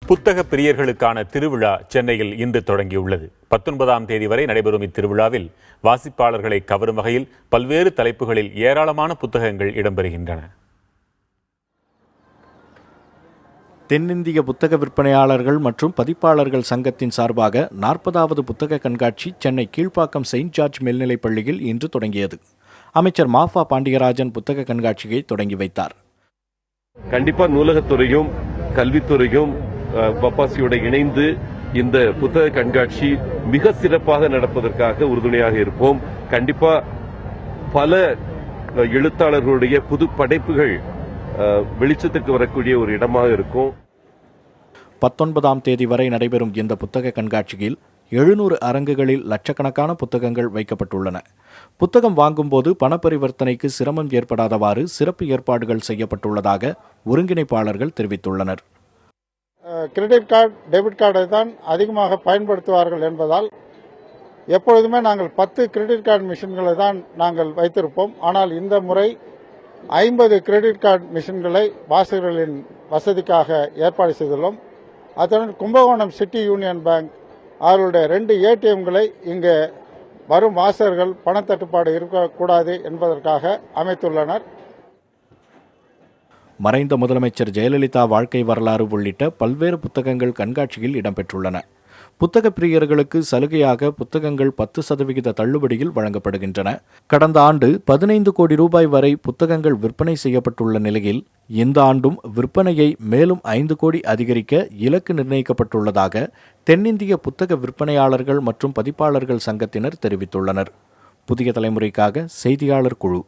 புத்தக பிரியர்களுக்கான திருவிழா சென்னையில் இன்று தொடங்கியுள்ளது. 19ஆம் தேதி வரை நடைபெறும் இத்திருவிழாவில் வாசிப்பாளர்களை கவரும் வகையில் பல்வேறு தலைப்புகளில் ஏராளமான புத்தகங்கள் இடம்பெறுகின்றன. தென்னிந்திய புத்தக விற்பனையாளர்கள் மற்றும் பதிப்பாளர்கள் சங்கத்தின் சார்பாக 40வது புத்தக கண்காட்சி சென்னை கீழ்ப்பாக்கம் செயின்ட் ஜார்ஜ் மேல்நிலைப் பள்ளியில் இன்று தொடங்கியது. அமைச்சர் மாஃபா பாண்டியராஜன் புத்தக கண்காட்சியை தொடங்கி வைத்தார். கண்டிப்பா நூலகத்துறையும் கல்வித்துறையும் பப்பாசியோட இணைந்து இந்த புத்தக கண்காட்சி மிக சிறப்பாக நடப்பதற்காக உறுதுணையாக இருப்போம். கண்டிப்பா பல எழுத்தாளர்களுடைய புது படைப்புகள் வெளிச்சத்துக்கு வரக்கூடிய ஒரு இடமாக இருக்கும். 19ஆம் தேதி வரை நடைபெறும் இந்த புத்தக கண்காட்சியில் 700 அரங்குகளில் லட்சக்கணக்கான புத்தகங்கள் வைக்கப்பட்டுள்ளன. புத்தகம் வாங்கும்போது பணப்பரிவர்த்தனைக்கு சிரமம் ஏற்படாதவாறு சிறப்பு ஏற்பாடுகள் செய்யப்பட்டுள்ளதாக ஒருங்கிணைப்பாளர்கள் தெரிவித்துள்ளனர். கிரெடிட் கார்டு, டெபிட் கார்டை தான் அதிகமாக பயன்படுத்துவார்கள் என்பதால் எப்பொழுதுமே நாங்கள் 10 கிரெடிட் கார்டு மிஷின்களை தான் நாங்கள் வைத்திருப்போம். ஆனால் இந்த முறை 50 கிரெடிட் கார்டு மிஷின்களை வாசகர்களின் வசதிக்காக ஏற்பாடு செய்துள்ளோம். அத்துடன் கும்பகோணம் சிட்டி யூனியன் பேங்க் அவர்களுடைய 2 ஏடிஎம்களை இங்கு வரும் வாசகர்கள் பணத்தட்டுப்பாடு இருக்கக்கூடாது என்பதற்காக அமைத்துள்ளனர். மறைந்த முதலமைச்சர் ஜெயலலிதா வாழ்க்கை வரலாறு உள்ளிட்ட பல்வேறு புத்தகங்கள் கண்காட்சியில் இடம்பெற்றுள்ளன. புத்தக பிரியர்களுக்கு சலுகையாக புத்தகங்கள் 10% தள்ளுபடியில் வழங்கப்படுகின்றன. கடந்த ஆண்டு 15 கோடி ரூபாய் வரை புத்தகங்கள் விற்பனை செய்யப்பட்டுள்ள நிலையில் இந்த ஆண்டும் விற்பனையை மேலும் 5 கோடி அதிகரிக்க இலக்கு நிர்ணயிக்கப்பட்டுள்ளதாக தென்னிந்திய புத்தக விற்பனையாளர்கள் மற்றும் பதிப்பாளர்கள் சங்கத்தினர் தெரிவித்துள்ளனர். புதிய தலைமுறைக்காக செய்தியாளர் குழு.